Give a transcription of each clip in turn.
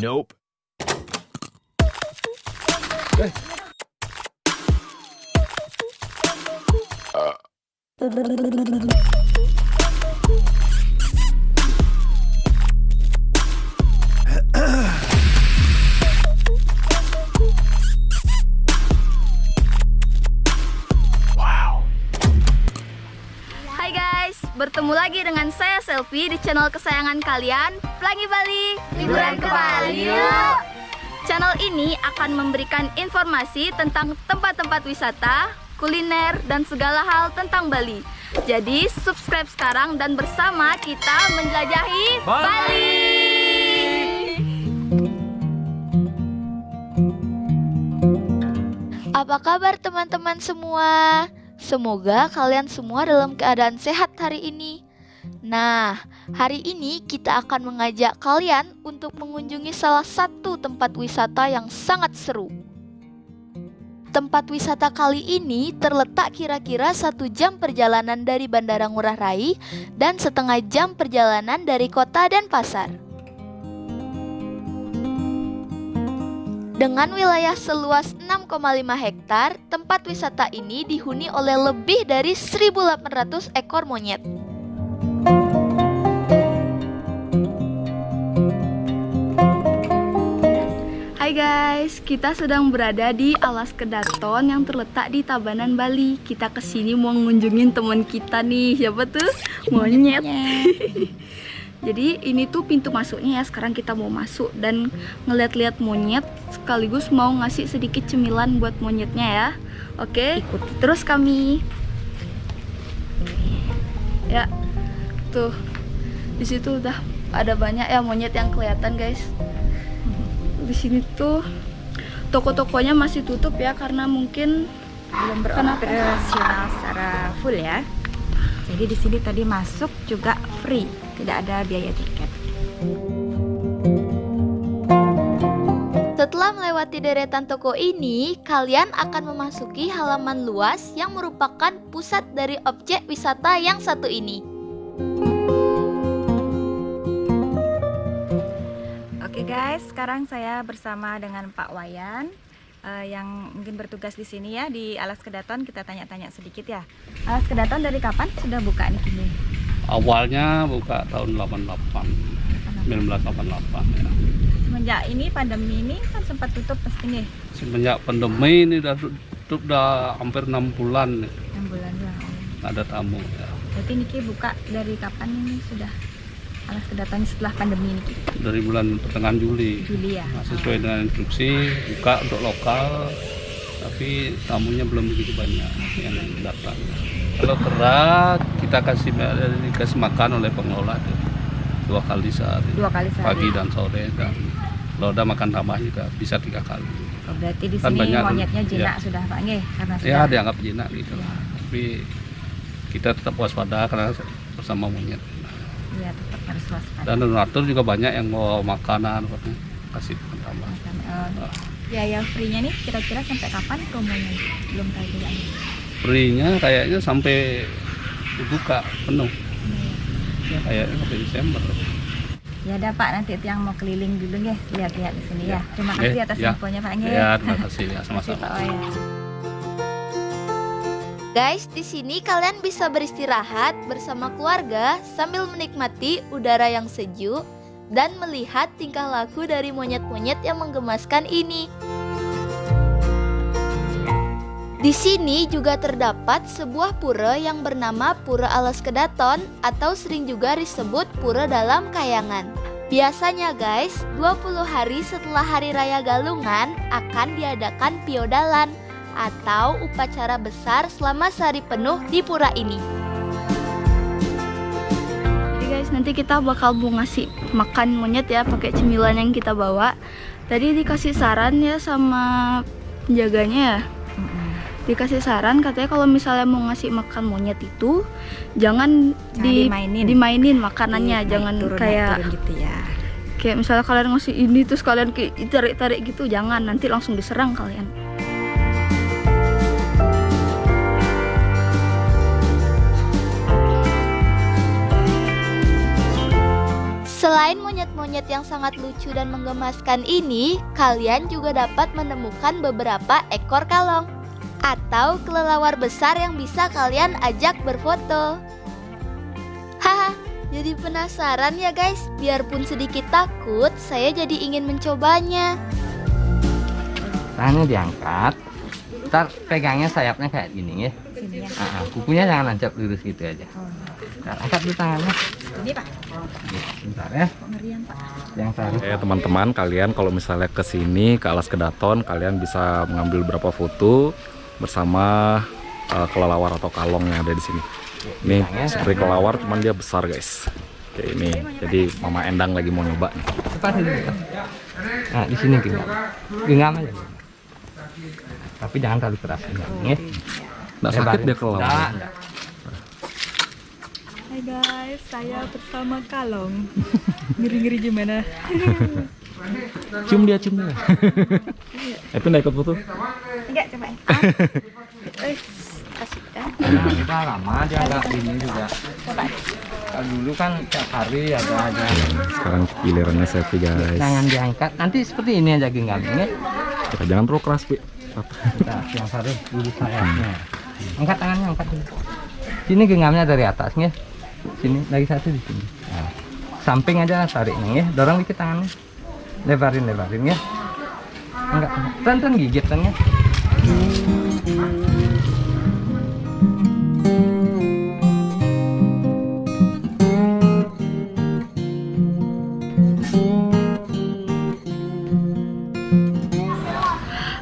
Nope. Hai guys, bertemu lagi dengan saya Selfie di channel kesayangan kalian, Pelangi Bali. Liburan ke Bali yuk! Channel ini akan memberikan informasi tentang tempat-tempat wisata, kuliner, dan segala hal tentang Bali. Jadi subscribe sekarang dan bersama kita menjelajahi Bali. Apa kabar teman-teman semua? Semoga kalian semua dalam keadaan sehat hari ini. Nah, hari ini kita akan mengajak kalian untuk mengunjungi salah satu tempat wisata yang sangat seru. Tempat wisata kali ini terletak kira-kira 1 jam perjalanan dari Bandara Ngurah Rai dan setengah jam perjalanan dari kota dan pasar. Dengan wilayah seluas 6,5 hektar, tempat wisata ini dihuni oleh lebih dari 1.800 ekor monyet. Hai guys, kita sedang berada di Alas Kedaton yang terletak di Tabanan, Bali. Kita kesini mau ngunjungin teman kita nih, siapa tuh? Monyet. Jadi ini tuh pintu masuknya ya. Sekarang kita mau masuk dan ngeliat-liat monyet sekaligus mau ngasih sedikit cemilan buat monyetnya ya. Oke, ikuti terus kami. Ya, tuh di situ udah ada banyak ya monyet yang kelihatan guys. Di sini tuh toko-tokonya masih tutup ya karena mungkin belum beroperasional secara full ya. Jadi di sini tadi masuk juga free, tidak ada biaya tiket. Setelah melewati deretan toko ini, kalian akan memasuki halaman luas yang merupakan pusat dari objek wisata yang satu ini. Oke guys, sekarang saya bersama dengan Pak Wayan yang mungkin bertugas di sini ya di Alas Kedaton. Kita tanya-tanya sedikit ya. Alas Kedaton dari kapan sudah buka nih Kini? Awalnya buka tahun 1988 ya. Semenjak ini pandemi ini kan sempat tutup pasti nih. Semenjak pandemi ini udah tutup udah hampir 6 bulan nih. 6 bulan ya. Nggak ada tamu ya. Berarti Niki buka dari kapan ini sudah Alas Kedaton setelah pandemi ini? Dari bulan pertengahan Juli. Juli ya. Nah, sesuai dengan instruksi buka untuk lokal, tapi tamunya belum begitu banyak yang datang. Kalau kera kita dikasih makan oleh pengelola 2 kali sehari. 2 kali sehari. Pagi dan sore, dan kalau ada makan tambah juga bisa 3 kali. Oh, berarti di Kan sini banyak, monyetnya jinak ya. sudah Pak Nge, karena sudah. Ya dianggap jinak gitu lah. Tapi kita tetap waspada karena bersama monyet. Iya, tetap harus waspada. Dan donatur juga banyak yang mau makanan, kasih tambah. Biaya free-nya nih kira-kira sampai kapan promonya? Belum tahu juga nih. Free-nya kayaknya sampai dibuka penuh. Ya, kayaknya sampai Desember. Ya ada Pak, nanti yang mau keliling dulu ya, lihat-lihat di sini ya. Terima kasih atas infonya Pak Nge. Ya, terima kasih ya, Terima kasih, sama-sama. Pak Wayan. Guys, di sini kalian bisa beristirahat bersama keluarga sambil menikmati udara yang sejuk dan melihat tingkah laku dari monyet-monyet yang menggemaskan ini. Di sini juga terdapat sebuah pura yang bernama Pura Alas Kedaton atau sering juga disebut Pura Dalam Kayangan. Biasanya guys, 20 hari setelah Hari Raya Galungan akan diadakan piodalan atau upacara besar selama sehari penuh di pura ini. Jadi guys, nanti kita bakal mau ngasih makan monyet ya pakai cemilan yang kita bawa. Tadi dikasih saran ya sama penjaganya ya. Dikasih saran katanya kalau misalnya mau ngasih makan monyet itu jangan dimainin makanannya, jangan kayak turun gitu ya. Kayak misalnya kalian ngasih ini terus kalian tarik-tarik gitu, jangan, nanti langsung diserang kalian. Selain monyet-monyet monyet yang sangat lucu dan menggemaskan ini, kalian juga dapat menemukan beberapa ekor kalong atau kelelawar besar yang bisa kalian ajak berfoto. Haha, jadi penasaran ya guys? Biarpun sedikit takut, saya jadi ingin mencobanya. Tangannya diangkat, ntar pegangnya sayapnya kayak gini ya. Sini ya. Kukunya jangan nancap lurus gitu aja. Ntar angkat dulu tangannya. Ini Pak. Bentar ya. Pengerian Pak. Yang taruh. Teman-teman, kalian kalau misalnya ke sini ke Alas Kedaton, kalian bisa mengambil beberapa foto bersama kelelawar atau kalong yang ada di sini. Ini seperti kelelawar, cuman dia besar guys. Kayak ini. Jadi Mama Endang lagi mau nyoba nih. Cepat dulu. Nah di sini genggam. Genggam aja. Tapi jangan terlalu keras. Ya. Nggak sakit dia kelelawar. Enggak. Hai guys, saya bersama kalong. Ngeri-ngeri gimana? Cium dia. Tapi nggak ikut foto. Enggak, coba. Asik kan? Nah, kita lama dia agak ini juga. Coba. Kalau dulu kan tiap hari ada aja. Sekarang gilirannya selfie guys. Jangan diangkat. Nanti seperti ini aja genggamnya. Kita jangan terlalu keras, Pi. Kita yang taruh dulu sayapnya. Angkat tangannya, angkat dulu. Sini genggamnya dari atasnya. Sini lagi satu di sini. Nah, samping aja tarik nih ya. Dorong dikit tangannya. Lebarin ya. Enggak, pelan-pelan gigit tangannya.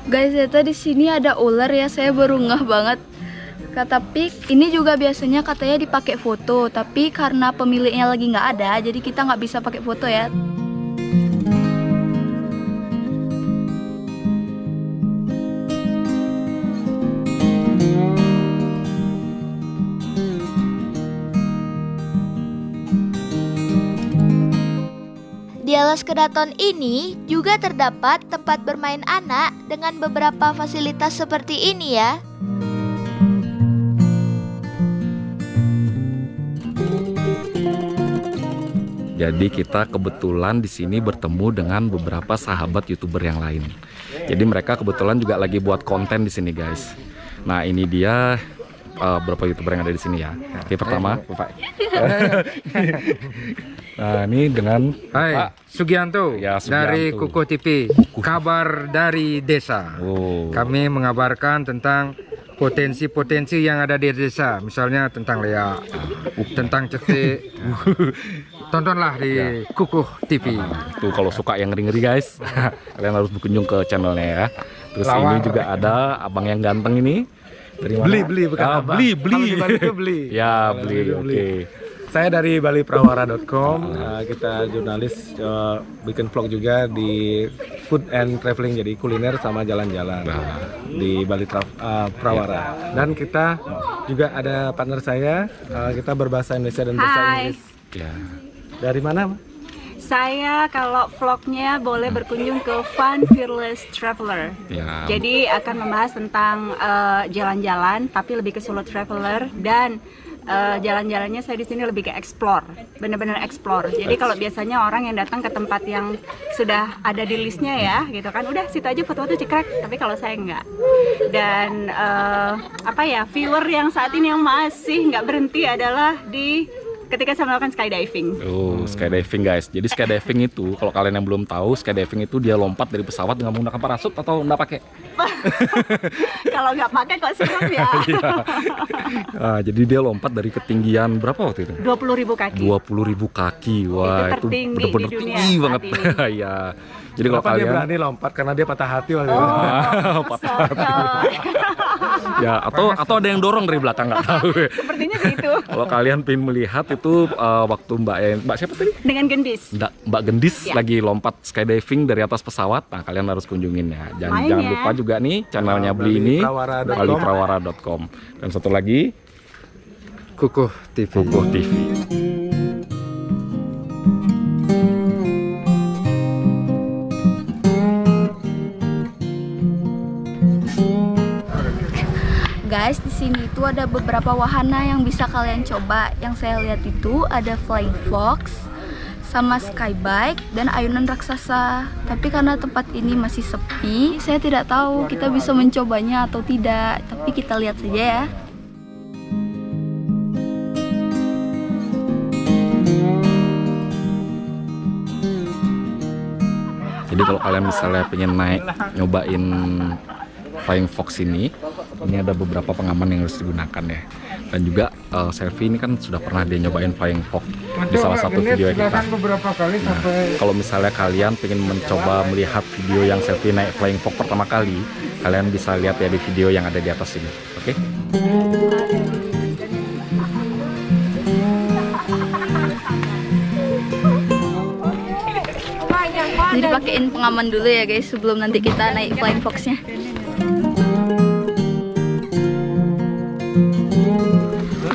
Guys, ternyata di sini ada ular ya, saya baru ngeh banget. Tapi ini juga biasanya katanya dipakai foto, tapi karena pemiliknya lagi nggak ada, jadi kita nggak bisa pakai foto ya. Di Alas Kedaton ini juga terdapat tempat bermain anak dengan beberapa fasilitas seperti ini ya. Jadi kita kebetulan di sini bertemu dengan beberapa sahabat YouTuber yang lain. Jadi mereka kebetulan juga lagi buat konten di sini guys. Nah ini dia beberapa YouTuber yang ada di sini ya. Oke, pertama nah ini dengan Hai, Pak Sugianto, Ya, Sugianto. dari Kukuh TV, kabar dari desa. Oh. Kami mengabarkan tentang potensi-potensi yang ada di desa, misalnya tentang leak, tentang cetek. Tontonlah di Kukuh TV. Tuh kalau suka yang ngeri-ngeri guys, kalian harus berkunjung ke channelnya ya. Terus Lawak. ini juga ada abang yang ganteng ini. Dari mana? Beli bukan Ah, abang. beli. Kalau di Bali itu beli. Ya, Kalau beli. di Bali itu Oke. Saya dari balipravara.com. Kita jurnalis bikin vlog juga di food and traveling, jadi kuliner sama jalan-jalan di Bali Pravara. Dan kita juga ada partner saya, kita berbahasa Indonesia dan bahasa Hai. Inggris. Ya. Dari mana? Saya kalau vlognya boleh berkunjung ke Fun Fearless Traveler. Ya. Jadi akan membahas tentang jalan-jalan, tapi lebih ke solo traveler, dan jalan-jalannya saya di sini lebih ke explore, benar-benar explore. Jadi kalau biasanya orang yang datang ke tempat yang sudah ada di listnya ya, gitu kan, udah situ aja foto-foto cekrek. Tapi kalau saya enggak. Dan viewer yang saat ini yang masih nggak berhenti adalah di ketika saya melakukan skydiving. Oh, skydiving guys. Jadi skydiving itu kalau kalian yang belum tahu, skydiving itu dia lompat dari pesawat dengan menggunakan parasut atau nggak pakai? Kalau nggak pakai kok serem ya. Jadi dia lompat dari ketinggian berapa waktu itu? 20.000 kaki. 20.000 kaki. Wah, itu tertinggi benar-benar di dunia tinggi saat banget. ini. Ya. Jadi kalau Kenapa dia kalian berani lompat? Karena dia patah hati waktu itu. patah hati. Ya, atau ada yang dorong dari belakang nggak tahu. Sepertinya gitu. Kalau kalian pengen melihat itu waktu Mbak siapa tadi? Dengan gendis. Mbak Gendis Ya. lagi lompat skydiving dari atas pesawat. Nah, kalian harus kunjungin ya. Main Jangan ya. lupa juga nih channelnya Beli ini Balipravara.com. balipravara.com. Dan satu lagi Kukuh TV. Kukuh TV. Guys, di sini itu ada beberapa wahana yang bisa kalian coba. Yang saya lihat itu ada flying fox, sama skybike dan ayunan raksasa. Tapi karena tempat ini masih sepi, saya tidak tahu kita bisa mencobanya atau tidak. Tapi kita lihat saja ya. Jadi kalau kalian misalnya pengen naik nyobain Flying Fox ini ada beberapa pengaman yang harus digunakan ya. Dan juga Selfie ini kan sudah pernah dia nyobain Flying Fox di salah satu video kita. Beberapa kali sampai Kalau misalnya kalian pengen mencoba melihat video yang Selfie naik Flying Fox pertama kali, kalian bisa lihat ya di video yang ada di atas ini. Oke? Jadi pakein pengaman dulu ya guys sebelum nanti kita naik Flying Fox-nya.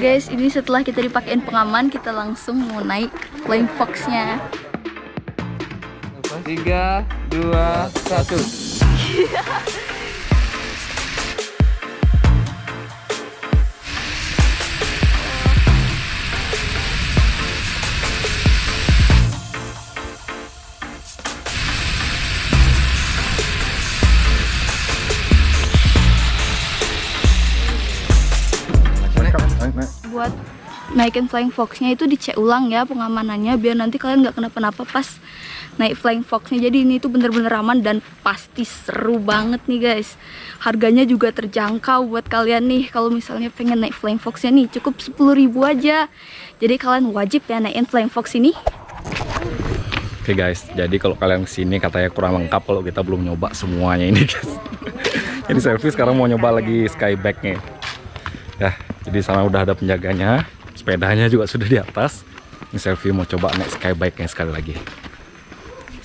Guys, ini setelah kita dipakein pengaman, kita langsung mau naik Flying Fox-nya. 3, 2, 1. Buat naikin Flying Fox-nya itu dicek ulang ya pengamanannya biar nanti kalian nggak kenapa-napa pas naik Flying Fox-nya. Jadi ini tuh bener-bener aman dan pasti seru banget nih guys. Harganya juga terjangkau buat kalian nih kalau misalnya pengen naik Flying Fox-nya nih, cukup 10.000 aja. Jadi kalian wajib ya naikin Flying Fox ini. Oke guys, jadi kalau kalian kesini katanya kurang lengkap kalau kita belum nyoba semuanya ini guys. Jadi Selfie sekarang mau nyoba lagi skybike-nya. Ya, jadi sana udah ada penjaganya, sepedanya juga sudah di atas. Ini Selfie mau coba naik skybike-nya sekali lagi.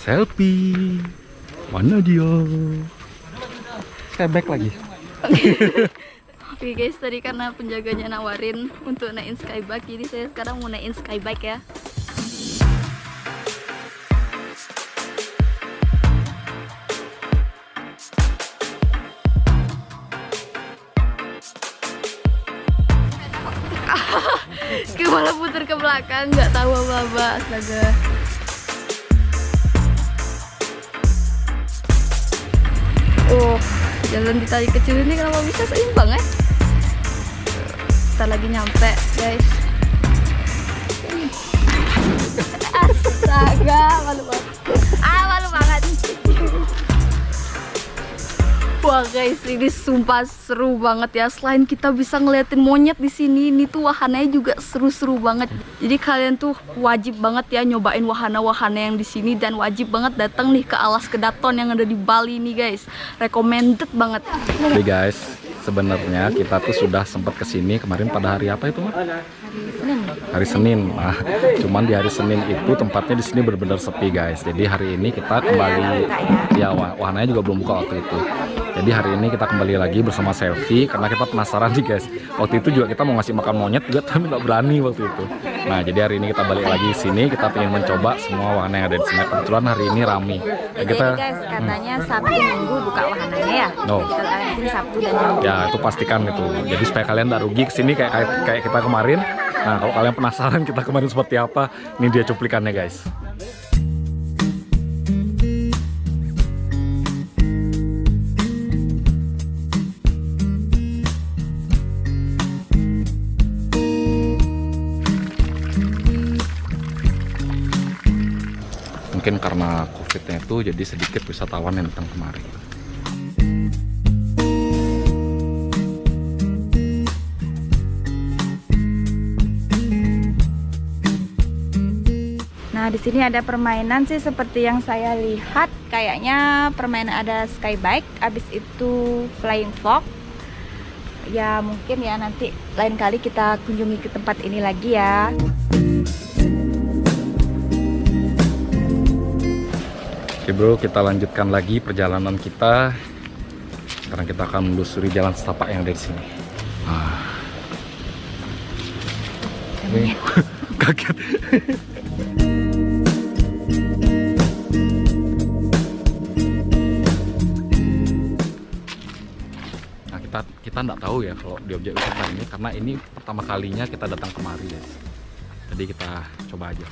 Selfie, mana dia? Skybike lagi. Oke guys, tadi karena penjaganya nawarin untuk naikin skybike, jadi saya sekarang mau naikin skybike ya. Malah putar ke belakang, nggak tahu apa-apa, astaga. Jalan di tali kecil ini kenapa bisa seimbang ya? Kita lagi nyampe guys. Astaga, malu banget. Malu banget. Wah guys, ini sumpah seru banget ya. Selain kita bisa ngeliatin monyet di sini, ini tuh wahananya juga seru-seru banget. Jadi kalian tuh wajib banget ya nyobain wahana-wahana yang di sini dan wajib banget datang nih ke Alas Kedaton yang ada di Bali nih guys. Recommended banget. Oke guys, sebenarnya kita tuh sudah sempat kesini kemarin pada hari apa itu, Mas? Hari Senin. Nah, cuman di hari Senin itu tempatnya di sini benar-benar sepi guys. Jadi hari ini kita kembali, ya wahananya juga belum buka waktu itu. Jadi hari ini kita kembali lagi bersama Selfie karena kita penasaran nih guys. Waktu itu juga kita mau ngasih makan monyet juga tapi nggak berani waktu itu. Nah jadi hari ini kita balik lagi sini, kita pengen mencoba semua wahana yang ada di sini. Kebetulan hari ini rame. Jadi guys, katanya Sabtu Minggu buka wahananya ya. No. Kita kalian di sini Sabtu dan Minggu. Ya itu pastikan itu. Jadi supaya kalian nggak rugi kesini kayak kita kemarin. Nah kalau kalian penasaran kita kemarin seperti apa, ini dia cuplikannya guys. Mungkin karena COVID-nya itu jadi sedikit wisatawan yang datang kemari. Nah, di sini ada permainan sih seperti yang saya lihat, kayaknya permainan ada skybike, habis itu flying fox. Ya mungkin ya nanti lain kali kita kunjungi ke tempat ini lagi ya. Oke bro, kita lanjutkan lagi perjalanan kita. Sekarang kita akan menelusuri jalan setapak yang ada di sini. Ini kaget. Nah kita nggak tahu ya kalau di objek wisata ini karena ini pertama kalinya kita datang kemari guys. Jadi kita coba aja.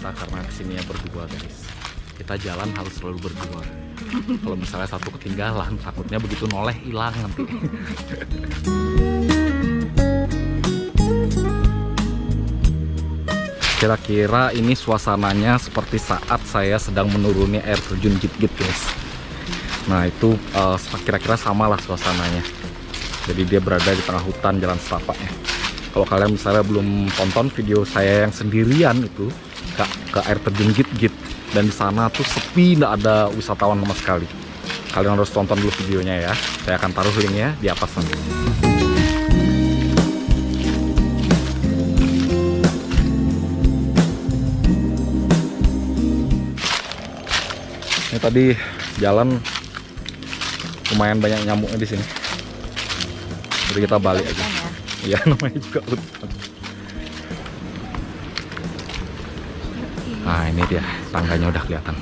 Karena kesini ya berdua guys, kita jalan harus selalu berdua. Kalau misalnya satu ketinggalan, takutnya begitu noleh hilang nanti. Kira-kira ini suasananya seperti saat saya sedang menuruni air terjun Git-Git guys. Nah itu kira-kira samalah suasananya. Jadi dia berada di tengah hutan jalan setapaknya. Kalau kalian misalnya belum tonton video saya yang sendirian itu ke air terjun Git-Git, dan di sana tuh sepi, nggak ada wisatawan sama sekali. Kalian harus tonton dulu videonya ya. Saya akan taruh linknya di atas nanti. Ini tadi jalan lumayan banyak nyamuknya di sini. Jadi kita balik aja. Iya, namanya juga hutan. Nah ini dia, tangganya udah kelihatan.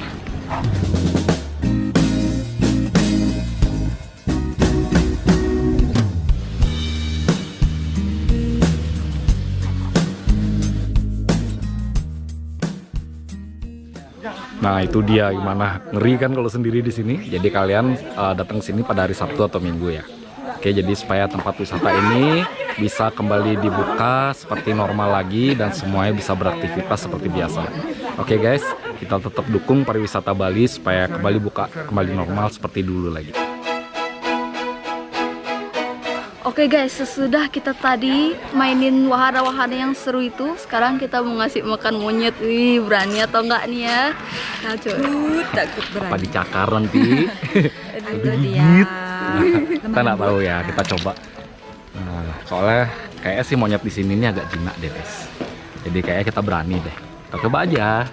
Nah itu dia, gimana, ngeri kan kalau sendiri di sini. Jadi kalian datang ke sini pada hari Sabtu atau Minggu ya. Oke, jadi supaya tempat wisata ini bisa kembali dibuka seperti normal lagi dan semuanya bisa beraktivitas seperti biasa. Oke guys, kita tetap dukung pariwisata Bali supaya kembali normal seperti dulu lagi. Oke guys, sesudah kita tadi mainin wahana-wahana yang seru itu, sekarang kita mau ngasih makan monyet. Wih, berani atau enggak nih ya? Nah, takut berani. Apa dicakar nanti? Itu dia. Kita nggak tahu ya, kita coba. Nah, soalnya kayaknya sih monyet di sini ini agak jinak deh guys. Jadi kayaknya kita berani deh. Kita coba aja.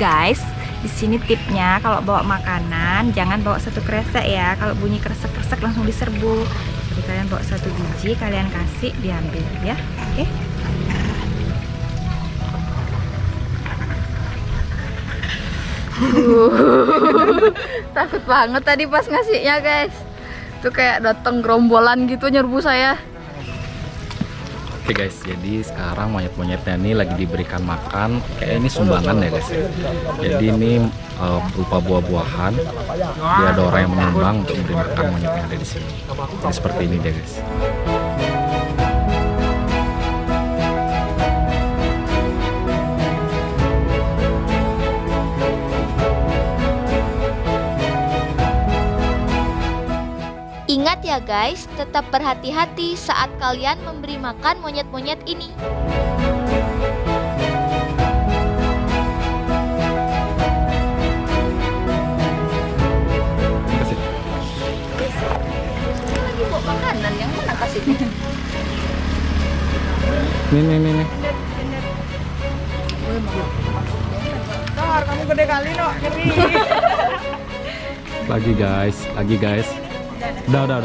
Guys, di sini tipnya kalau bawa makanan jangan bawa satu kresek ya. Kalau bunyi kresek-kresek langsung diserbu. Jadi kalian bawa satu biji, kalian kasih, diambil ya. Oke. Takut banget tadi pas ngasihnya guys. Itu kayak datang gerombolan gitu nyerbu saya. Oke guys, jadi sekarang monyet-monyetnya ini lagi diberikan makan. Kayak ini sumbangan ya guys ya. Jadi ini berupa buah-buahan. Dia ada orang yang menyumbang untuk memberi makan monyet yang ada di sini. Jadi seperti ini deh guys. Ingat ya guys, tetap berhati-hati saat kalian memberi makan monyet-monyet ini. Lagi bawa makanan, yang mana kasihnya? Nih. Tor, kamu gede kali no, ngeri. Lagi guys. Udah.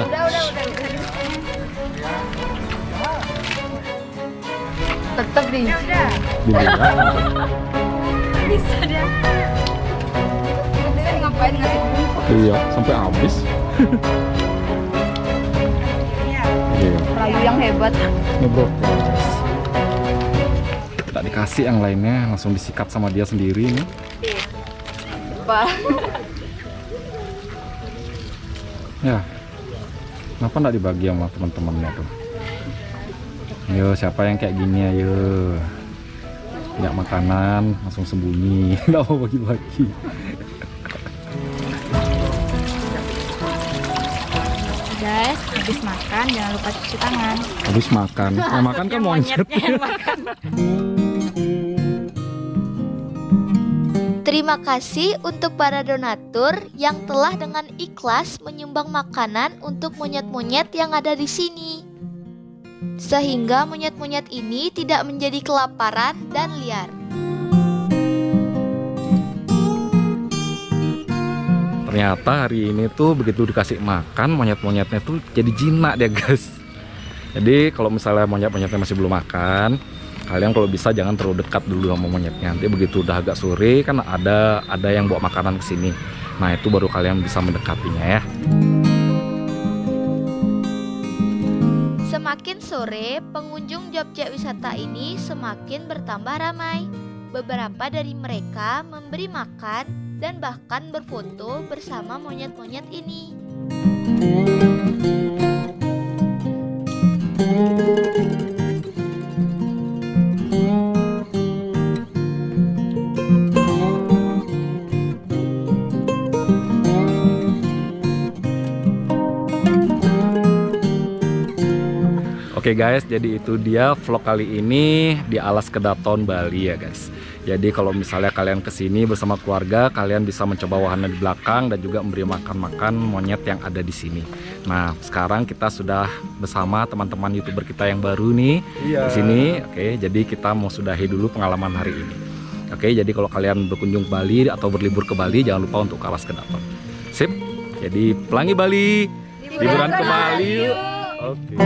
Tetap di. Bisa dia. Dia ngapain ngasih bungkus? Iya, sampai habis. Iya. Perayu yang hebat. Ngebrok guys. Tak dikasih yang lainnya, langsung disikat sama dia sendiri nih. Ya, kenapa nggak dibagi sama teman-temannya tuh? Ayo, siapa yang kayak gini ayo? Tidak makanan, langsung sembunyi, nggak mau bagi-bagi. Guys, habis makan jangan lupa cuci tangan. Habis makan, yang makan kan monyet. Monyetnya yang makan. Terima kasih untuk para donatur yang telah dengan ikhlas menyumbang makanan untuk monyet-monyet yang ada di sini. Sehingga monyet-monyet ini tidak menjadi kelaparan dan liar. Ternyata hari ini tuh begitu dikasih makan, monyet-monyetnya tuh jadi jinak deh guys. Jadi kalau misalnya monyet-monyetnya masih belum makan, kalian kalau bisa jangan terlalu dekat dulu sama monyetnya. Nanti begitu udah agak sore kan ada yang bawa makanan ke sini. Nah, itu baru kalian bisa mendekatinya ya. Semakin sore, pengunjung objek wisata ini semakin bertambah ramai. Beberapa dari mereka memberi makan dan bahkan berfoto bersama monyet-monyet ini. Oke guys, jadi itu dia vlog kali ini di Alas Kedaton, Bali ya guys. Jadi kalau misalnya kalian kesini bersama keluarga, kalian bisa mencoba wahana di belakang dan juga memberi makan-makan monyet yang ada di sini. Nah, sekarang kita sudah bersama teman-teman YouTuber kita yang baru nih di sini. Oke, jadi kita mau sudahi dulu pengalaman hari ini. Oke, jadi kalau kalian berkunjung ke Bali atau berlibur ke Bali, jangan lupa untuk ke Alas Kedaton. Sip. Jadi Pelangi Bali, liburan ke Bali. Oke.